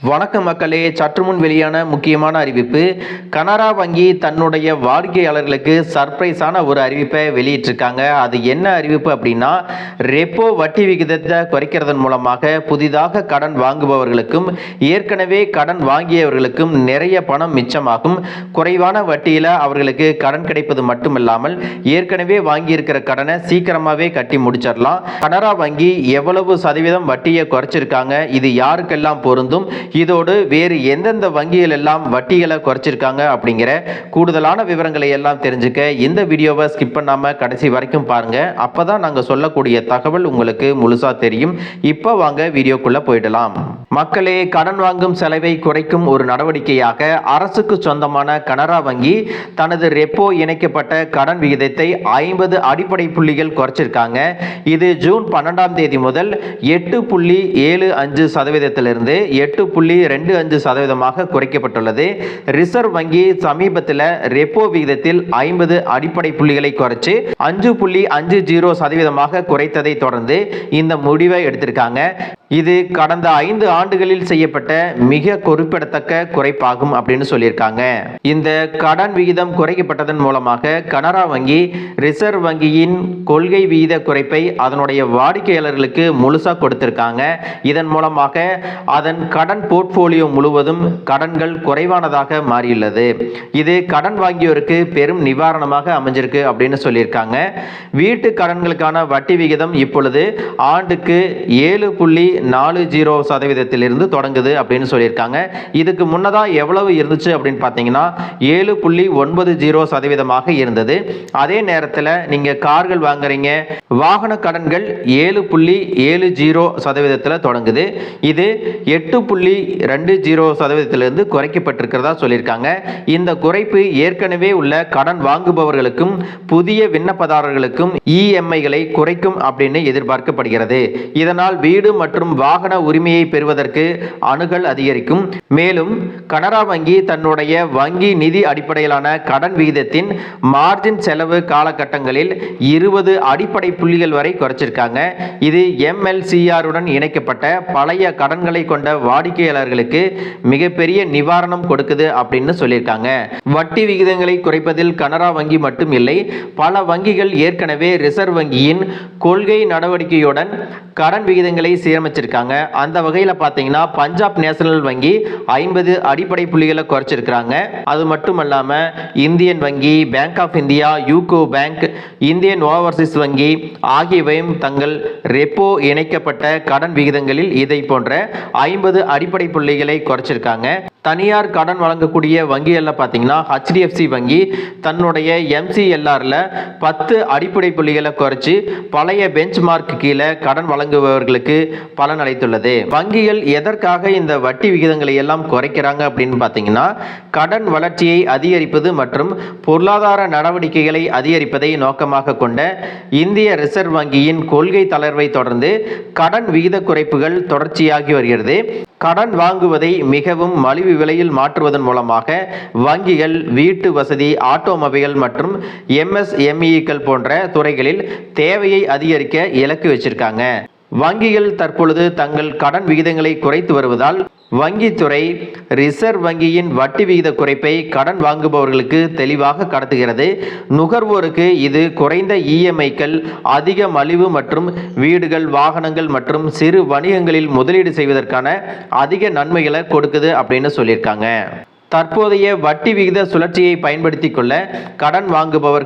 வணக்கம் மக்களே, சற்று முன் வெளியான முக்கியமான அறிவிப்பு. கனரா வங்கி தன்னுடைய வாடிக்கையாளர்களுக்கு சர்ப்ரைஸான ஒரு அறிவிப்பை வெளியிட்டிருக்காங்க. அது என்ன அறிவிப்பு அப்படின்னா, ரெப்போ வட்டி விகிதத்தை குறைக்கிறதன் மூலமாக புதிதாக கடன் வாங்குபவர்களுக்கும் ஏற்கனவே கடன் வாங்கியவர்களுக்கும் நிறைய பணம் மிச்சமாகும். குறைவான வட்டியில் அவர்களுக்கு கடன் கிடைப்பது மட்டுமில்லாமல் ஏற்கனவே வாங்கியிருக்கிற கடனை சீக்கிரமாகவே கட்டி முடிச்சிடலாம். கனரா வங்கி எவ்வளவு சதவீதம் வட்டியை குறைச்சிருக்காங்க, இது யாருக்கெல்லாம் பொருந்தும், இதோடு வேறு எந்தெந்த வங்கிகள் எல்லாம் வட்டிகளை குறைச்சிருக்காங்க அப்படிங்கிற கூடுதலான விவரங்களை எல்லாம் தெரிஞ்சுக்க இந்த வீடியோவை ஸ்கிப் பண்ணாம கடைசி வரைக்கும் பாருங்க. அப்பதான் நாங்க சொல்லக்கூடிய தகவல் உங்களுக்கு முழுசா தெரியும். இப்போ வாங்க வீடியோக்குள்ள போயிடலாம். மக்களே, கடன் வாங்கும் செலவை குறைக்கும் ஒரு நடவடிக்கையாக அரசுக்கு சொந்தமான கனரா வங்கி தனது ரெப்போ இணைக்கப்பட்ட கடன் விகிதத்தை 50 அடிப்படை புள்ளிகள் குறைச்சிருக்காங்க. இது ஜூன் 12ஆம் தேதி முதல் 8.75% 8.25% குறைக்கப்பட்டுள்ளது. ரிசர்வ் வங்கி சமீபத்தில் ரெப்போ விகிதத்தில் 50 அடிப்படை புள்ளிகளை குறைச்சு 5.50% குறைத்ததை தொடர்ந்து இந்த முடிவை எடுத்திருக்காங்க. இது கடந்த 5 ஆண்டுகளில் செய்யப்பட்ட மிக குறிப்பிடத்தக்க குறைப்பாகும் அப்படின்னு சொல்லியிருக்காங்க. இந்த கடன் விகிதம் குறைக்கப்பட்டதன் மூலமாக கனரா வங்கி ரிசர்வ் வங்கியின் கொள்கை விகித குறைப்பை அதனுடைய வாடிக்கையாளர்களுக்கு முழுசா கொடுத்திருக்காங்க. இதன் மூலமாக அதன் கடன் போர்ட்போலியோ முழுவதும் கடன்கள் குறைவானதாக மாறியுள்ளது. இது கடன் வாங்கியோருக்கு பெரும் நிவாரணமாக அமைஞ்சிருக்கு அப்படின்னு சொல்லியிருக்காங்க. வீட்டு கடன்களுக்கான வட்டி விகிதம் இப்பொழுது ஆண்டுக்கு 7.40% தொடங்குது அப்படின்னு சொல்லியிருக்காங்க. இதுக்கு முன்னதா எவ்வளவு இருந்துச்சு அப்படின்னு பார்த்தீங்கன்னா 7.90% இருந்தது. அதே நேரத்தில் நீங்க கார்கள் வாங்குறீங்க, வாகன கடன்கள் 7.70% தொடங்குது. இது 8.20% குறைக்கப்பட்டிருக்கிறதா சொல்லியிருக்காங்க. இந்த குறைப்பு ஏற்கனவே உள்ள கடன் வாங்குபவர்களுக்கும் புதிய விண்ணப்பதாரர்களுக்கும் இஎம்ஐகளை குறைக்கும் அப்படின்னு எதிர்பார்க்கப்படுகிறது. இதனால் வீடு மற்றும் வாகன உரிமையை பெறுவதற்கு அணுகல் அதிகரிக்கும். மேலும் கனரா வங்கி தன்னுடைய வங்கி நிதி அடிப்படையிலான கடன் விகிதத்தின் மார்ஜின் செலவு காலகட்டங்களில் 20 அடிப்படை புள்ளிகள் வரை குறைச்சிருக்காங்க. இது MLCR உடன் இணைக்கப்பட்ட பழைய கடன்களை கொண்ட வாடிக்கையாளர்களுக்கு மிகப்பெரிய நிவாரணம் கொடுக்குது அப்படின்னு சொல்லியிருக்காங்க. வட்டி விகிதங்களை குறைப்பதில் கனரா வங்கி மட்டும் இல்லை, பல வங்கிகள் ஏற்கனவே ரிசர்வ் வங்கியின் கொள்கை நடவடிக்கையுடன் கடன் விகிதங்களை சீரமைச்சிருக்காங்க. அந்த வகையில் பார்த்தீங்கன்னா பஞ்சாப் நேஷனல் வங்கி 50 அடிப்படை புள்ளிகளை குறைச்சிருக்கிறாங்க. அது மட்டுமல்லாம இந்தியன் வங்கி, Bank of India, UCO Bank, Indian Overseas வங்கி ஆகியவையும் தங்கள் ரெப்போ இணைக்கப்பட்ட கடன் விகிதங்களில் இதை போன்ற 50 அடிப்படை புள்ளிகளை குறைச்சிருக்காங்க. தனியார் கடன் வழங்கக்கூடிய வங்கிகளில் பார்த்தீங்கன்னா HDFC வங்கி தன்னுடைய MCLRல 10 அடிப்படை புள்ளிகளை குறைச்சி பழைய பெஞ்ச் மார்க் கீழே கடன் வழங்குபவர்களுக்கு பலன் அளித்துள்ளது. வங்கிகள் எதற்காக இந்த வட்டி விகிதங்களை எல்லாம் குறைக்கிறாங்க அப்படின்னு பார்த்தீங்கன்னா, கடன் வளர்ச்சியை அதிகரிப்பது மற்றும் பொருளாதார நடவடிக்கைகளை அதிகரிப்பதை நோக்கமாக கொண்ட இந்திய ரிசர்வ் வங்கியின் கொள்கை தளர்வை தொடர்ந்து கடன் விகித குறைப்புகள் தொடர்ச்சியாகி வருகிறது. கடன் வாங்குவதை மிகவும் மலிவு விலையில் மாற்றுவதன் மூலமாக வங்கிகள் வீட்டு வசதி, ஆட்டோமொபைல் மற்றும் MSMEக்கள் போன்ற துறைகளில் தேவையை அதிகரிக்க இலக்கு வச்சிருக்காங்க. வங்கிகள் தற்பொழுது தங்கள் கடன் விகிதங்களை குறைத்து வருவதால் வங்கித்துறை ரிசர்வ் வங்கியின் வட்டி விகித குறைப்பை கடன் வாங்குபவர்களுக்கு தெளிவாக கடத்துகிறது. நுகர்வோருக்கு இது குறைந்த இஎம்ஐக்கள், அதிக மலிவு மற்றும் வீடுகள், வாகனங்கள் மற்றும் சிறு வணிகங்களில் முதலீடு செய்வதற்கான அதிக நன்மைகளை கொடுக்குது அப்படின்னு சொல்லியிருக்காங்க. தற்போதைய வட்டி விகித சுழற்சியை பயன்படுத்தி கொள்ள கடன் வாங்குபவர்